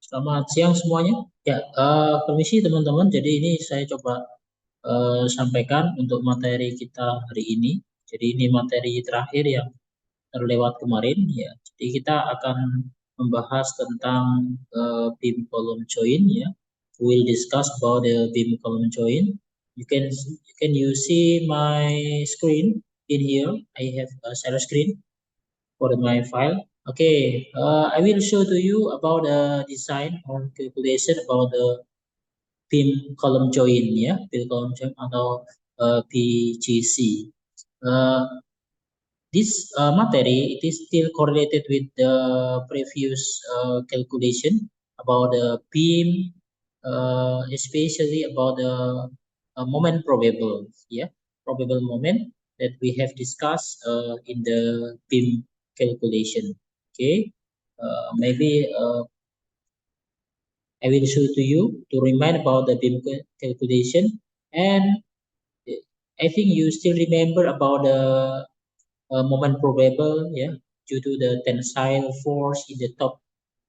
Selamat siang semuanya. Ya, permisi teman-teman. Jadi ini saya coba sampaikan untuk materi kita hari ini. Jadi ini materi terakhir yang terlewat kemarin. Ya, jadi kita akan membahas tentang beam column join. Ya, we will discuss about the beam column join. You see my screen in here. I have a share screen for my file. Okay, I will show to you about the design or calculation about the pin column join ya, pin column join atau PGC. This material it is still correlated with the previous calculation about the beam, especially about the moment probable, yeah, probable moment that we have discussed in the beam calculation. Okay, maybe I will show to you to remind about the beam calculation, and I think you still remember about the moment probable, yeah, due to the tensile force in the top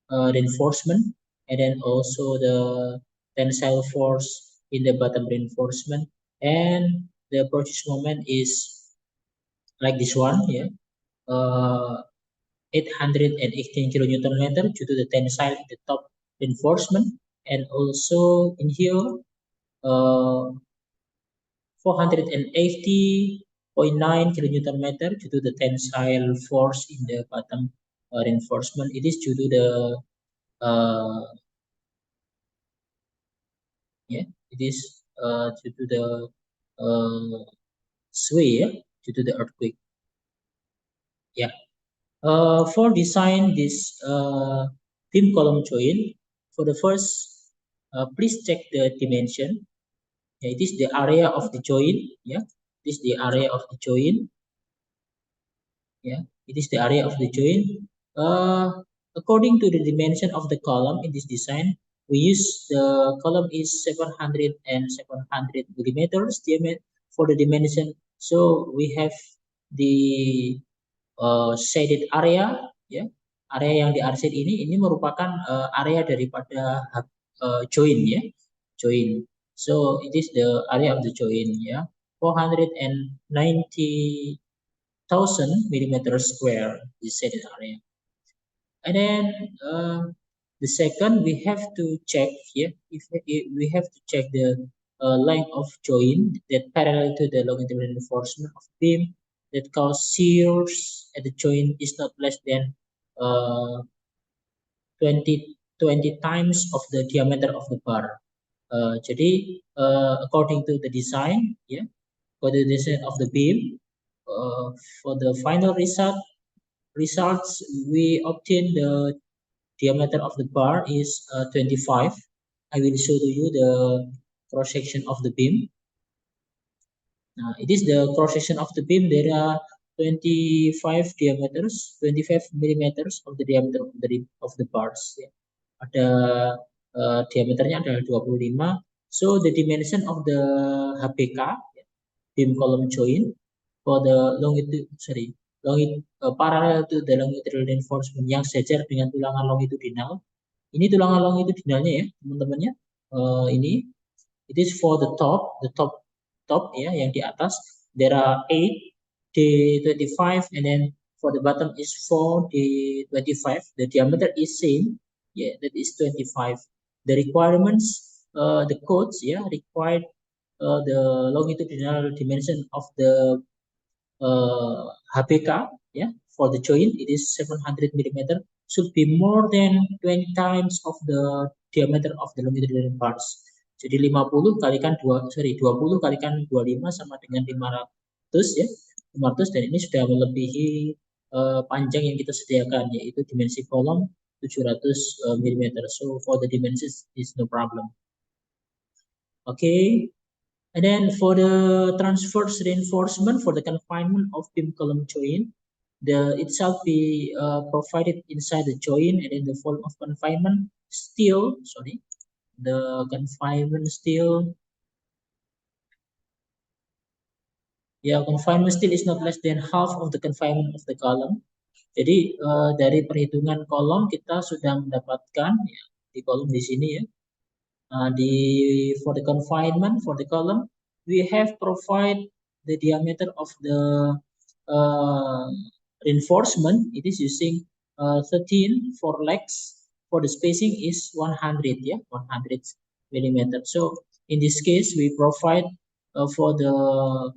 reinforcement, and then also the tensile force in the bottom reinforcement, and the approach moment is like this one, yeah, 818 kilonewton meter due to the tensile in the top reinforcement, and also in here 480.9 kilonewton meter due to the tensile force in the bottom reinforcement. It is due to the uh, yeah, it is due to the sway, yeah, due to the earthquake. Yeah. For design this beam column joint, for the first, please check the dimension. Yeah, it is the area of the joint. Yeah, it is the area of the joint. Yeah, it is the area of the joint. uh, According to the dimension of the column in this design, we use the column is 700 and 700 millimeters diameter for the dimension. So we have the shaded area, ya, area yang di shade ini merupakan area daripada join, ya, join. So it is the area of the join, ya, 490,000 millimeter square the shaded area. And then the second we have to check here, if we have to check the length of joint that parallel to the longitudinal reinforcement of beam that cause shears at the joint is not less than uh, 20 times of the diameter of the bar. Jadi according to the design, yeah, for the design of the beam, for the final results we obtain the diameter of the bar is 25. I will show to you the cross section of the beam. It is the cross section of the beam. There are 25 diameters, 25 millimeters of the diameter of the bars. Ya. Ada diameternya adalah 25. So the dimension of the HPK, ya, beam column joint, for the parallel to the longitudinal reinforcement yang sejajar dengan tulangan longitudinal. Ini tulangan longitudinalnya ya, teman-temannya. Ini it is for the top ya, yang di atas there are 8 D25, and then for the bottom is 4 D25. The diameter is same, yeah, that is 25. The requirements, the codes, yeah, required the longitudinal dimension of the HPK, yeah, for the joint it is 700 millimeter, should be more than 20 times of the diameter of the longitudinal parts. Jadi 50 kalikan 20 kalikan 25 sama dengan 500, ya. 500, dan ini sudah melebihi panjang yang kita sediakan, yaitu dimensi kolom 700 mm. So for the dimensions is no problem. Okay. And then for the transverse reinforcement for the confinement of beam column joint, the itself be provided inside the joint, and in the form of confinement steel. The confinement steel. Yeah, confinement steel is not less than half of the confinement of the column. Jadi dari perhitungan kolom kita sudah mendapatkan, ya, di kolom di sini ya. For the confinement for the column, we have provide the diameter of the uh, reinforcement. It is using 13 for legs. For the spacing is 100, yeah, 100 millimeter. So in this case, we provide for the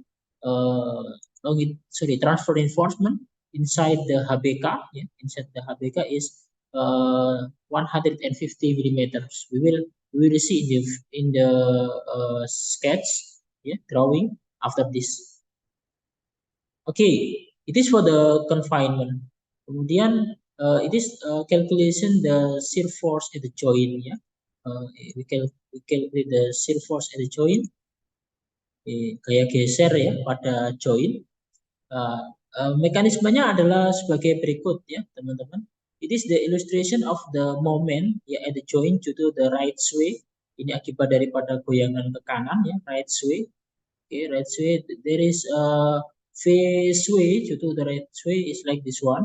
transfer reinforcement inside the HBK. Yeah, inside the HBK is 150 millimeters. We will see in the sketch, yeah, drawing after this. Okay, it is for the confinement. Kemudian it is calculation the shear force at the joint, ya. We calculate the shear force at the joint, gaya geser ya pada joint. Uh, Mekanismenya adalah sebagai berikut ya teman-teman. It is the illustration of the moment ya at the joint due to the right sway. Ini akibat daripada goyangan ke kanan ya, right sway. Okay, right sway. There is a phase sway due to the right sway is like this one.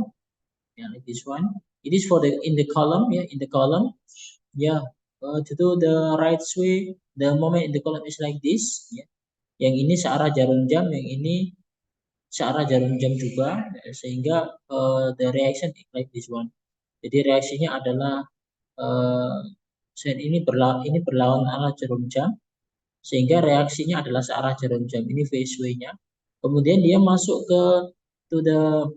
Yeah, like this one. It is for the in the column, yeah, in the column. Yeah, due to the right sway, the moment in the column is like this. Yeah. Yang ini searah jarum jam, yang ini searah jarum jam juga, sehingga the reaction is like this one. Jadi reaksinya adalah set ini berlawan arah jarum jam, sehingga reaksinya adalah searah jarum jam. Ini phase way-nya. Kemudian dia masuk ke to the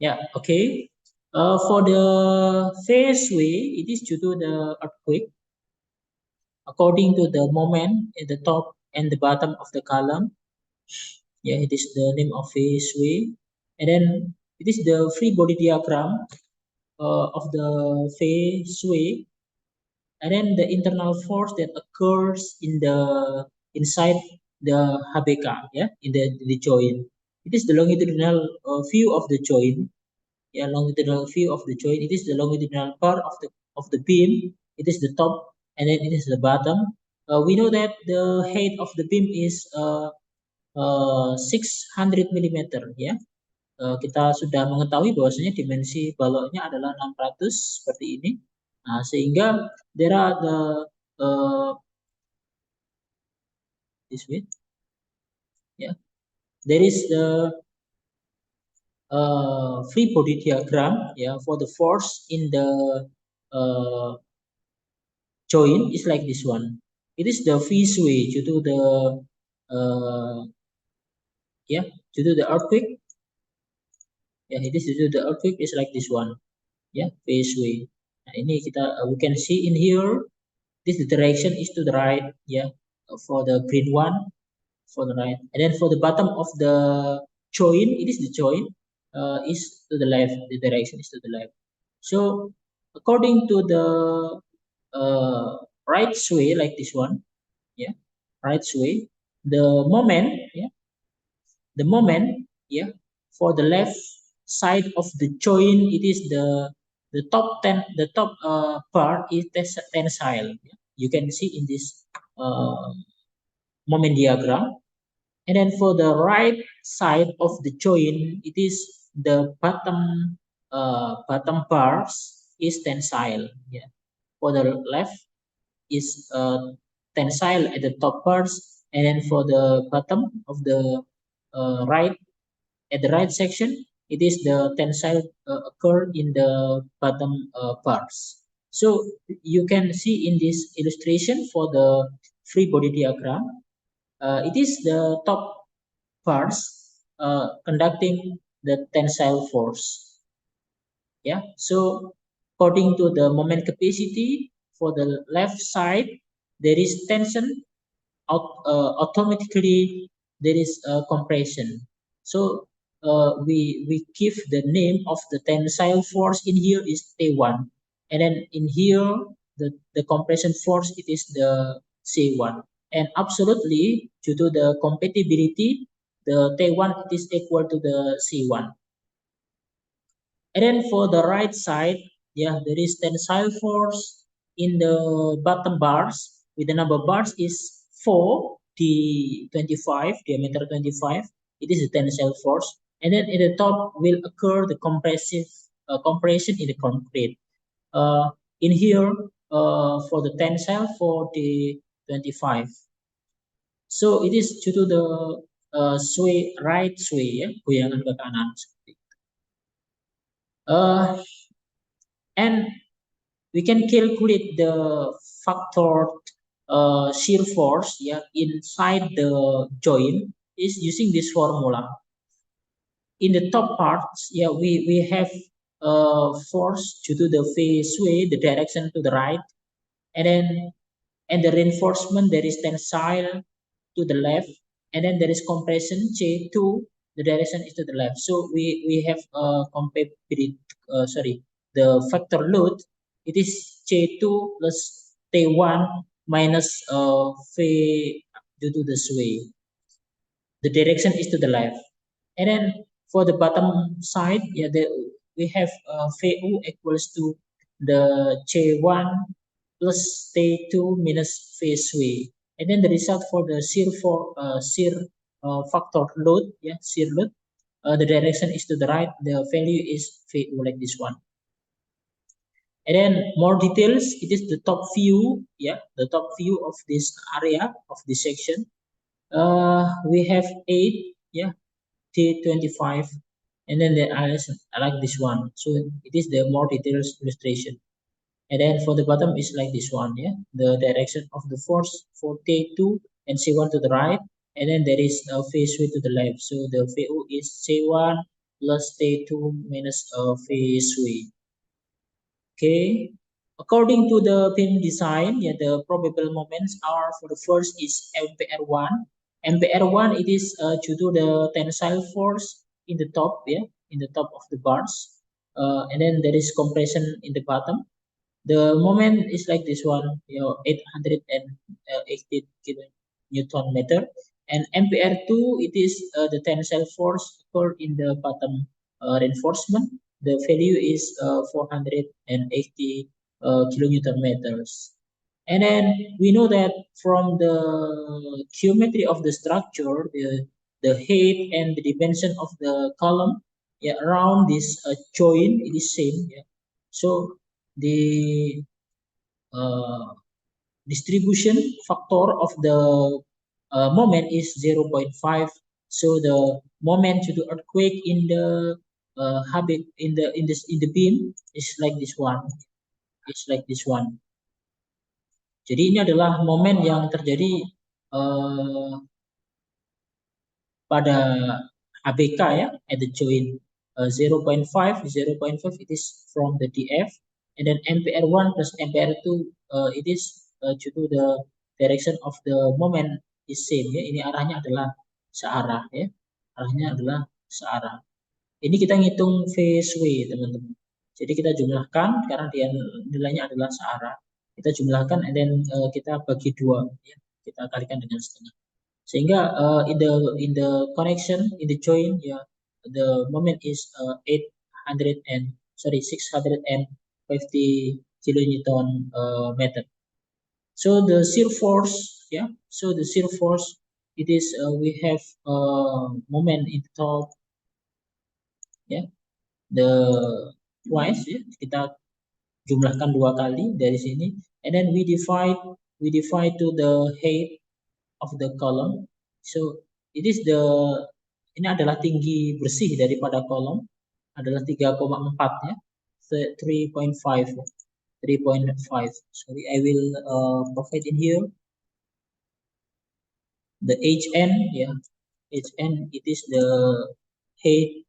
yeah, okay. For the phase way, it is due to the earthquake. According to the moment at the top and the bottom of the column, yeah, it is the name of phase way. And then it is the free body diagram of the phase way. And then the internal force that occurs in the inside the HBK, yeah, in the joint. It is the longitudinal view of the joint. Yeah, longitudinal view of the joint. It is the longitudinal part of the beam. It is the top, and then it is the bottom. We know that the height of the beam is 600 millimeter. Ya, kita sudah mengetahui bahwasanya dimensi baloknya adalah 600 seperti ini. Nah, sehingga there are the this way. Yeah, there is the free body diagram. Yeah, for the force in the joint is like this one. It is the phase way due to the yeah, due to the earthquake. Yeah, it is due to the earthquake is like this one. Yeah, phase way. Nah, ini kita we can see in here. This direction is to the right. Yeah, for the green one for the right, and then for the bottom of the joint, it is the joint is to the left. The direction is to the left. So according to the right sway like this one, yeah, right sway, the moment, yeah, the moment, yeah, for the left side of the joint, it is the top part is tensile. Yeah? You can see in this moment diagram. And then for the right side of the joint, it is the bottom bars is tensile. Yeah. For the left is tensile at the top parts, and then for the bottom of the right at the right section, it is the tensile occur in the bottom parts. So you can see in this illustration for the free body diagram, it is the top parts conducting the tensile force. Yeah, so according to the moment capacity for the left side, there is tension. Automatically, there is compression. So we give the name of the tensile force in here is T1, and then in here the compression force it is the C1, and absolutely due to the compatibility, the T1 it is equal to the C1. And then for the right side, yeah, there is tensile force in the bottom bars with the number of bars is 4, the 25, diameter 25. It is the tensile force. And then in the top will occur the compressive compression in the concrete. In here, for the tensile for the 25. So it is due to the sway, right sway, ya, goyangan ke kanan. And we can calculate the factor shear force, yeah, inside the joint is using this formula. In the top parts, yeah, we have force due to the phase sway, the direction to the right, and then and the reinforcement there is tensile to the left, and then there is compression J2, the direction is to the left. So we have compatibility, sorry, the factor load, it is J2 plus T1 minus V due to the sway. The direction is to the left. And then for the bottom side, yeah, we have VU equals to the J1 plus T2 minus V sway. And then the result for the shear factor load, yeah, shear load, the direction is to the right, the value is VU like this one. And then more details, it is the top view, yeah, the top view of this area of this section. We have 8, yeah, T25, and then I like this one. So it is the more details illustration. And then for the bottom is like this one, yeah, the direction of the force for T2 and C1 to the right, and then there is a phase way to the left. So the VU is C1 plus T2 minus phase way. Okay. According to the beam design, yeah, the probable moments are for the first is MPR1. MPR1 it is due to the tensile force in the top, yeah, in the top of the bars, and then there is compression in the bottom. The moment is like this one, 880 Newton meter, and MPR2 it is the tensile force occurred in the bottom reinforcement. The value is 480 kilonewton meters. And then we know that from the geometry of the structure, the height and the dimension of the column, yeah, around this joint it is same. Yeah. So the uh, distribution factor of the moment is 0.5. So the moment to the earthquake in the habit in the beam is like this one. It's like this one. Jadi ini adalah momen yang terjadi uh, pada HBK, ya, at the joint 0.5 it is from the DF, and then MPR1 plus MPR2 it is due to the direction of the moment is same, ya. Ini arahnya adalah searah, ya. Arahnya adalah searah. Ini kita ngitung phase way, teman-teman. Jadi kita jumlahkan karena dia nilainya adalah searah. Kita jumlahkan and then kita bagi dua, ya. Kita kalikan dengan setengah. Sehingga in the connection in the joint, yeah, the moment is 650 kilonewton meter. So the shear force, yeah, so the shear force it is we have moment in the top, ya, the twice, ya, kita jumlahkan dua kali dari sini, and then we divide to the height of the column. So it is the ini adalah tinggi bersih daripada kolom adalah 3,4, ya. 3.5. Sorry, I will provide in here the HN, yeah. HN it is the height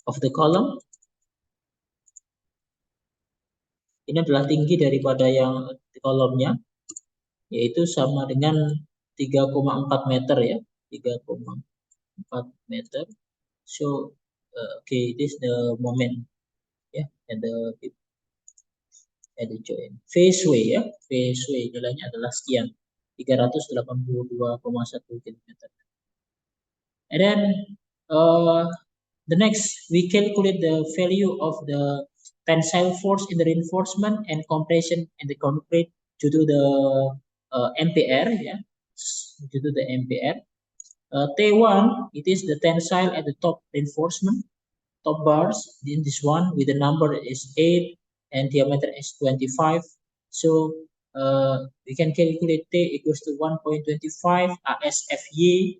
of the column. Ini adalah tinggi daripada yang kolomnya, yaitu sama dengan 3,4 meter, ya, 3,4 meter. So okay, this the moment, ya, at the joint. Phase way, ya, phase way nilainya adalah sekian, 382,1 km. And then the next we calculate the value of the tensile force in the reinforcement and compression in the concrete due to the MPR, yeah, due to the MPR. T1, it is the tensile at the top reinforcement, top bars. In this one, with the number is 8 and diameter is 25. So we can calculate T equals to 1.25 ASFY,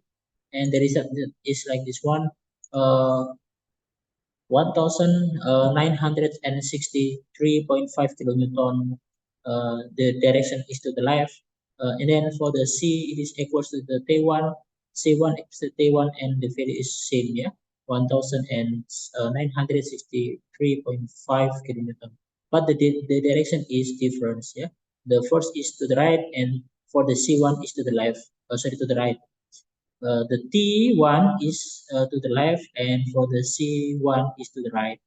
and the result is like this one. 1963.5 kilonewton. The direction is to the left, and then for the C it is equals to the T1, C1 equals to T1, and the value is same, yeah, 1963.5 kilonewton. But the direction is different, yeah. The first is to the right, and for the C1 is to the left. Sorry, to the right. The T1 is to the left, and for the C1 is to the right.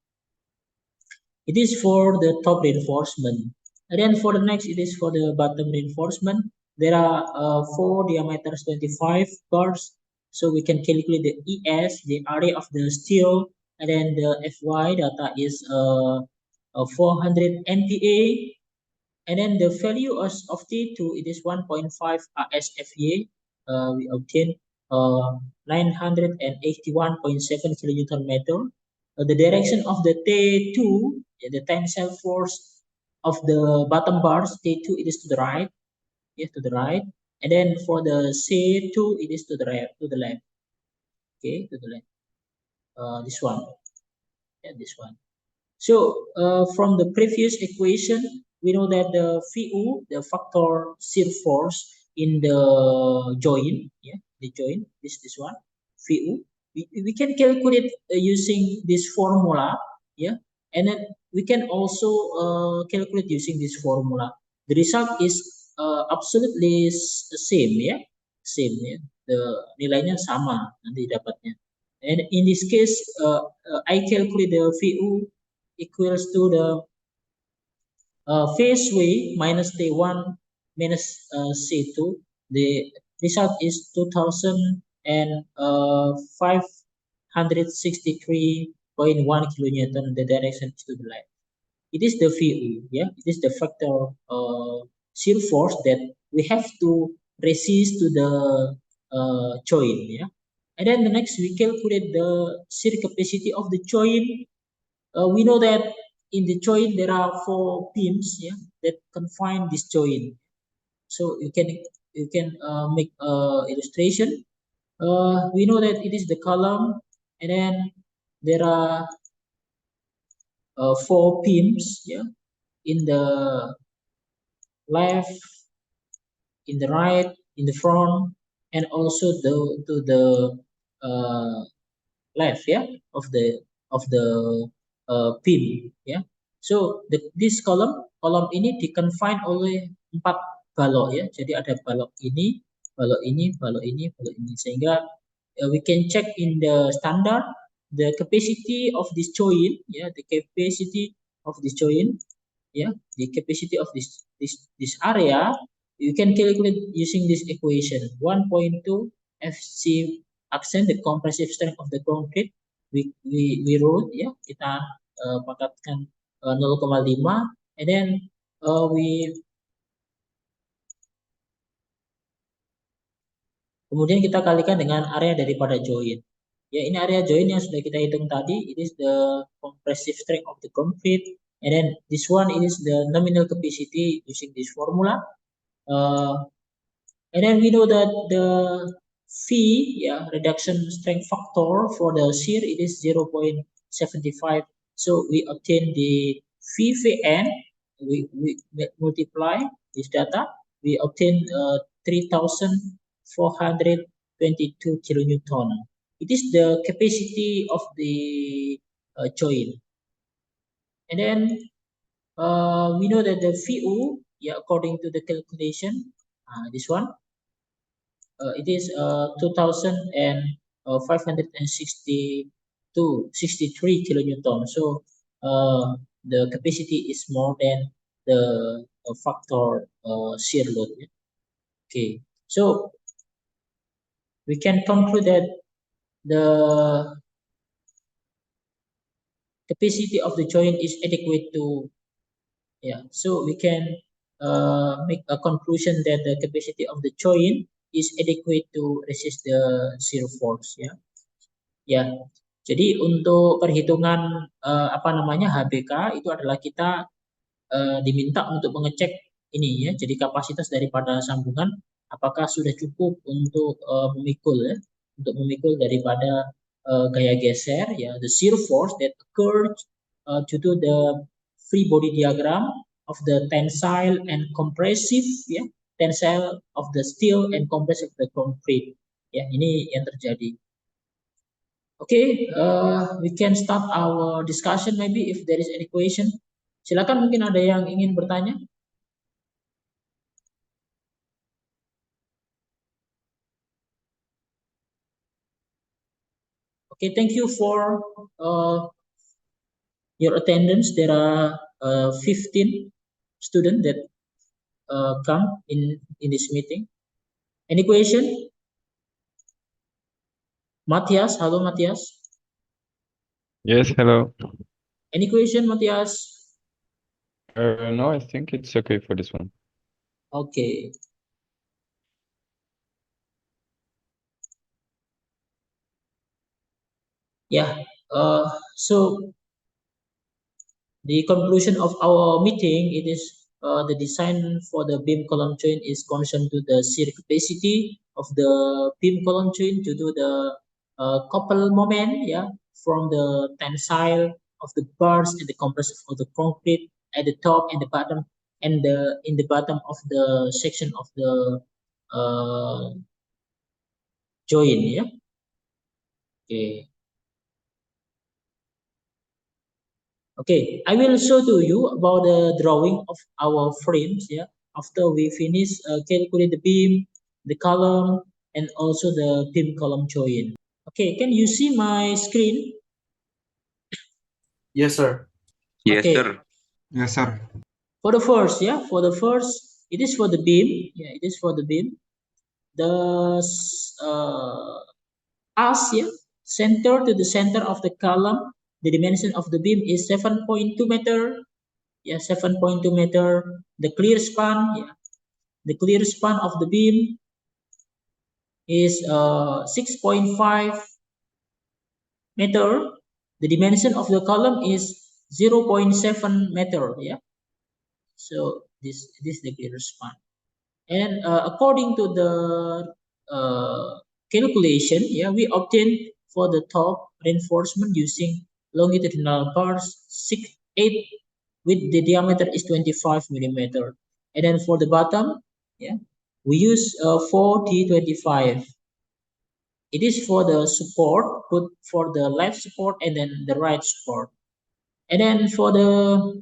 It is for the top reinforcement. And then for the next, it is for the bottom reinforcement. There are 4 diameters 25 bars. So we can calculate the ES, the area of the steel, and then the FY data is 400 MPa. And then the value of T2, it is 1.5 ASFA. We obtain 981.7 kilonewton meter. The direction of the T2, the tensile force of the bottom bars, T2, it is to the right. Yes, to the right. And then for the C2, it is to the right, to the left. Okay, to the left. This one. Yeah, this one. So from the previous equation, we know that the VU, the factor shear force in the joint, yeah, the joint, this one, VU, we can calculate using this formula, yeah, and then we can also calculate using this formula. The result is absolutely same, yeah, same, yeah. The nilainya sama nanti dapatnya. And in this case, I calculate the VU equals to the phase way minus T1 minus C2. The result is 2563.1 kilonewton. The direction is to the left. It is the VU, yeah. It is the factor shear force that we have to resist to the joint, yeah. And then the next we calculate the shear capacity of the joint. We know that in the joint there are 4 beams, yeah, that confine this joint. So you can make illustration. We know that it is the column, and then there are 4 beams, yeah, in the left, in the right, in the front, and also to the uh, left, yeah, of the pin, yeah. So this column ini di-confine oleh 4 balok, ya. Jadi ada balok ini, balok ini, balok ini, balok ini, sehingga we can check in the standard the capacity of this joint, yeah, the capacity of this joint, yeah, the capacity of this area. You can calculate using this equation 1.2 FC accent, the compressive strength of the concrete. We wrote, ya, kita pangkatkan 0,5, and then kemudian kita kalikan dengan area daripada joint. Ya, ini area joint yang sudah kita hitung tadi. It is the compressive strength of the concrete, and then this one is the nominal capacity using this formula. And then we know that the V, yeah, reduction strength factor for the shear, it is 0.75. So we obtain the VVN, we multiply this data, we obtain 3,422 kilonewton. It is the capacity of the joint. And then we know that the VU, yeah, according to the calculation, this one, it is 2,563 kilonewton. So the capacity is more than the factor shear load. Okay, so we can conclude that the capacity of the joint is adequate to, yeah, so we can make a conclusion that the capacity of the joint is adequate to resist the shear force, ya. Ya, jadi untuk perhitungan apa namanya HBK itu adalah kita diminta untuk mengecek ini ya, jadi kapasitas daripada sambungan apakah sudah cukup untuk memikul ya, untuk memikul daripada gaya geser ya, the shear force that occurs due to the free body diagram of the tensile and compressive ya, tensile of the steel and compressive of the concrete ya, ini yang terjadi. Okay, we can start our discussion maybe if there is any question. Silakan, mungkin ada yang ingin bertanya. Okay, thank you for your attendance. There are 15 students that come in this meeting. Any question? Matthias, hello Matthias. Yes, hello. Any question, Matthias? No, I think it's okay for this one. Okay. Yeah. So the conclusion of our meeting, it is the design for the beam column joint is concerned to the shear capacity of the beam column joint due to the couple moment, yeah, from the tensile of the bars and the compressive of the concrete at the top and the bottom, and in the bottom of the section of the joint, yeah. Okay. Okay, I will show to you about the drawing of our frames. Yeah, after we finish calculate the beam, the column, and also the beam column join. Okay, can you see my screen? Yes, sir. Yes, okay, sir. Yes, sir. For the first, yeah, for the first, it is for the beam. Yeah, it is for the beam. The as, yeah, center to the center of the column. The dimension of the beam is 7.2 meter. Yeah, 7.2 meter. The clear span, yeah, the clear span of the beam is 6.5 meter. The dimension of the column is 0.7 meter. Yeah, so this is the clear span. And according to the calculation, yeah, we obtain for the top reinforcement using longitudinal bars 8 with the diameter is 25 millimeter. And then for the bottom, yeah, we use 4D25. It is for the support, put for the left support and then the right support. And then for the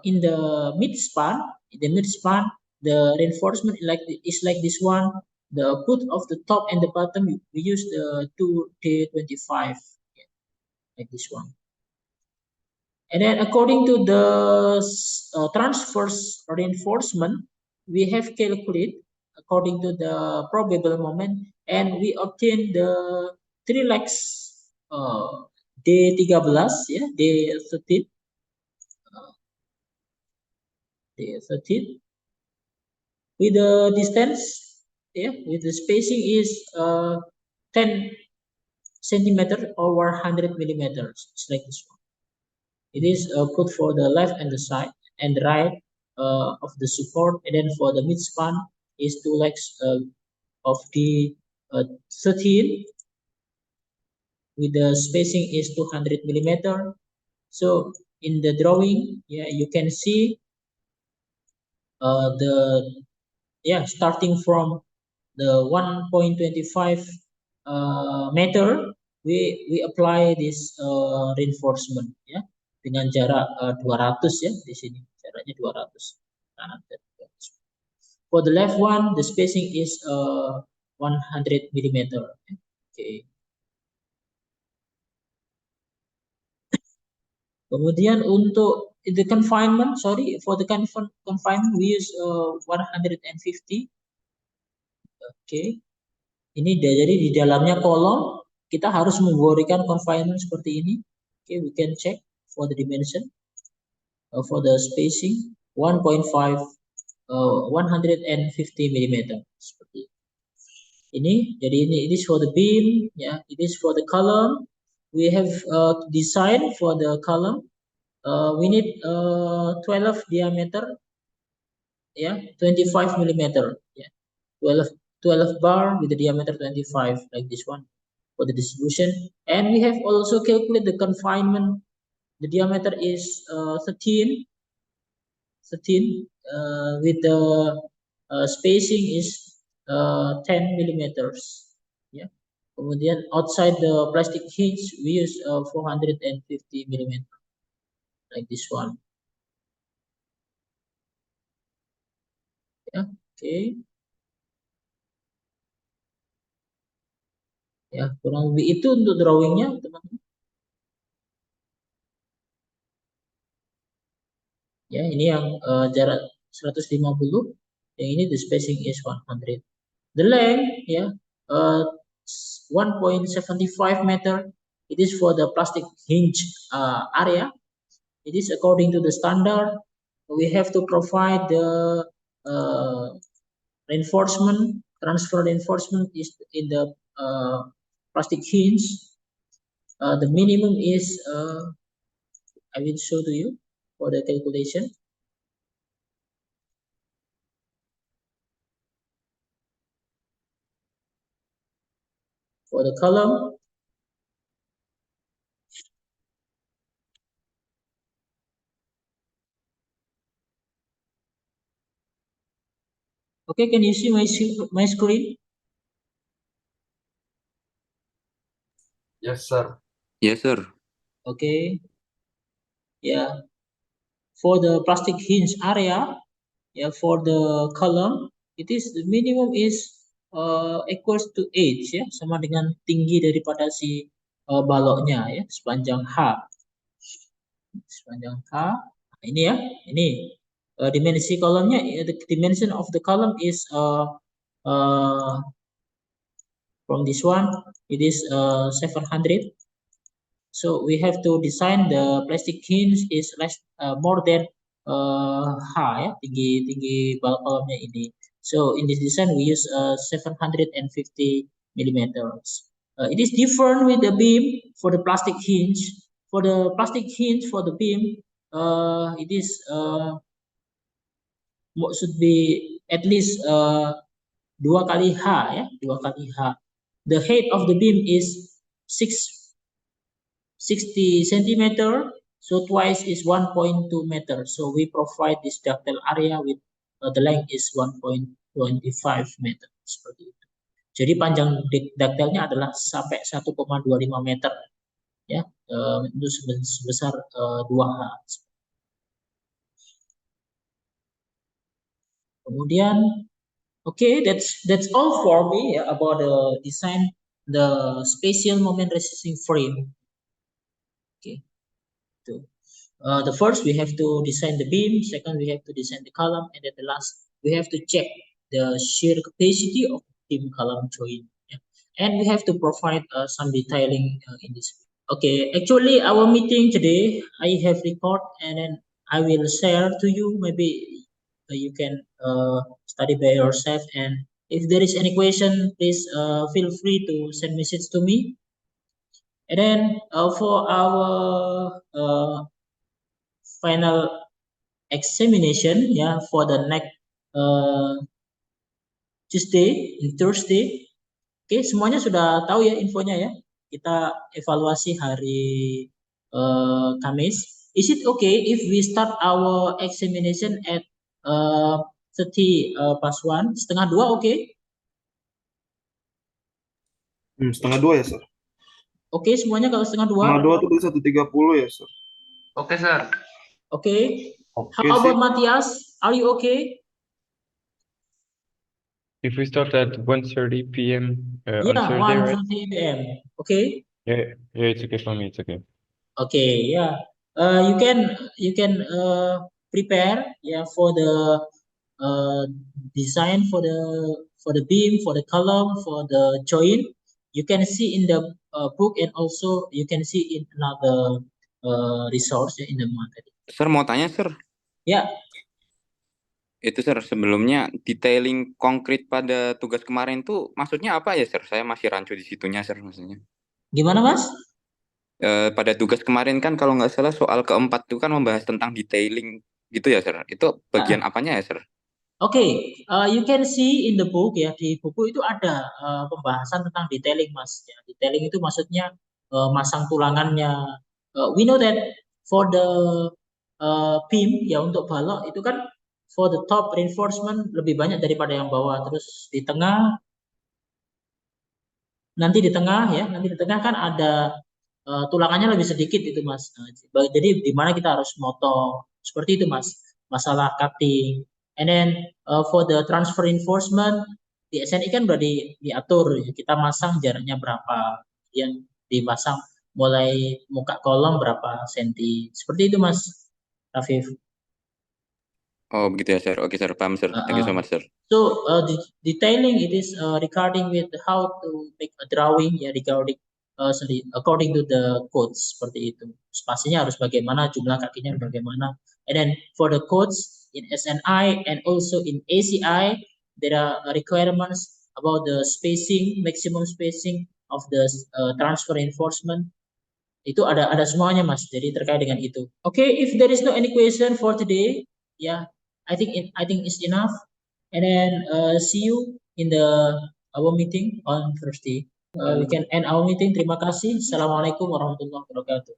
in the mid span, the reinforcement is like this one. The put of the top and the bottom, we use the 2D25, like this one. And then according to the transverse reinforcement, we have calculated according to the probable moment, and we obtain the three legs D13, ya, D13, D13 with the distance, yeah, with the spacing is 10 centimeter over 100 millimeters. It's like this one. It is put for the left and the side and the right of the support, and then for the mid span is two legs of the 13 with the spacing is 200 millimeter. So in the drawing, yeah, you can see the, yeah, starting from the 1.25 meter, we apply this reinforcement, ya, dengan jarak 200 ya, di sini jaraknya 200 kanan dan 200. For the left one, the spacing is 100 millimeter. Okay. Kemudian untuk the confinement, sorry, for the confinement we use 150. Okay. Ini jadi di dalamnya kolom kita harus memberikan confinement seperti ini. Okay, we can check for the dimension, for the spacing 1.5, 150 millimeter. Seperti ini. Jadi ini it is for the beam, ya. It is for the column. We have design for the column. We need 12 diameter, ya, 25 millimeter, ya. 12 bar with the diameter 25, like this one for the distribution. And we have also calculated the confinement. The diameter is 13 with the spacing is 10 millimeters, ya. Kemudian outside the plastic hinge we use 450 millimeter, like this one, ya. Okay, ya, kurang lebih itu untuk drawingnya, teman-teman. Ya, ini yang jarak 150, yang ini the spacing is 100. The length, ya, 1.75 meter. It is for the plastic hinge area. It is according to the standard. We have to provide the reinforcement, transfer reinforcement is in the plastic hinge. The minimum is, I will show to you for the calculation. For the column, okay, can you see my screen? Yes, sir. Yes, sir. Okay, yeah. For the plastic hinge area, yeah, for the column, it is the minimum is equals to h, ya, sama dengan tinggi daripada si baloknya, ya, sepanjang h. Sepanjang h. Nah, ini ya, ini dimensi kolomnya, the dimension of the column is from this one, it is 700. So we have to design the plastic hinge is less more than h, ya, tinggi balok kolomnya ini. So in this design we use 750 millimeters. It is different with the beam for the plastic hinge. For the plastic hinge for the beam, it is should be at least 2 kali h, ya, 2 kali h. The height of the beam is 60 centimeter, so twice is 1.2 meter. So we provide this ductile area with the length is 1.25 meter, seperti itu. Jadi panjang ductile-nya adalah sampai 1,25 meter, ya, itu sebesar 2H. Kemudian, okay, that's all for me, ya, about the design the spatial moment resisting frame. Okay, so the first we have to design the beam, second we have to design the column, and then the last we have to check the shear capacity of beam column joint, yeah. And we have to provide some detailing in this. Okay, actually our meeting today I have record and then I will share to you. Maybe you can study by yourself, and if there is any question, please feel free to send message to me. And then for our final examination, ya, for the next Tuesday and Thursday. Oke, semuanya sudah tahu ya infonya ya. Kita evaluasi hari Kamis. Is it okay if we start our examination at 30 past 1, setengah 2, oke? Setengah 2 ya, sir. Oke, semuanya kalau setengah 2. Setengah 2 itu dari 1.30 ya, sir. Oke, sir. Oke. Oke, How about sip. Matthias? Are you okay? If we start at 1:30 p.m. On Yeah, Thursday, right? 1:30 p.m. Okay. Yeah, it's okay for me. It's okay. Okay, yeah. You can prepare, yeah, for the design for the beam, for the column, for the joint. You can see in the book, and also you can see in another resource in the month. Sir, mau tanya, Sir. Ya, Itu, Sir, sebelumnya detailing konkret pada tugas kemarin tuh maksudnya apa ya, Sir? Saya masih rancu di situnya, Sir, maksudnya. gimana Mas? Pada tugas kemarin kan kalau nggak salah soal keempat itu kan membahas tentang detailing gitu ya, Sir. Itu bagian apanya ya, Sir? Oke, you can see in the book ya, di buku itu ada pembahasan tentang detailing Mas. Ya, detailing itu maksudnya masang tulangannya. We know that for the beam ya untuk balok itu kan for the top reinforcement lebih banyak daripada yang bawah. Terus di tengah nanti di tengah kan ada tulangannya lebih sedikit itu Mas. Jadi di mana kita harus motong seperti itu Mas. Masalah cutting. And then for the transfer reinforcement di SNI kan udah diatur ya, kita masang jaraknya berapa, yang dipasang mulai muka kolom berapa senti. Seperti itu Mas Rafif. Oh, begitu ya, Sir. Oke, Sir. Paham, Sir. Thank you so much, Sir. So detailing it is regarding with how to make a drawing ya regarding according to the codes seperti itu. Spasinya harus bagaimana, jumlah kakinya bagaimana. And then for the codes in SNI and also in ACI there are requirements about the spacing, maximum spacing of the transfer reinforcement. Itu ada semuanya Mas. Jadi terkait dengan itu. Okay, if there is no any question for today, yeah, I think it's enough. And then see you in our meeting on Thursday. We can end our meeting. Terima kasih. Assalamualaikum warahmatullahi wabarakatuh.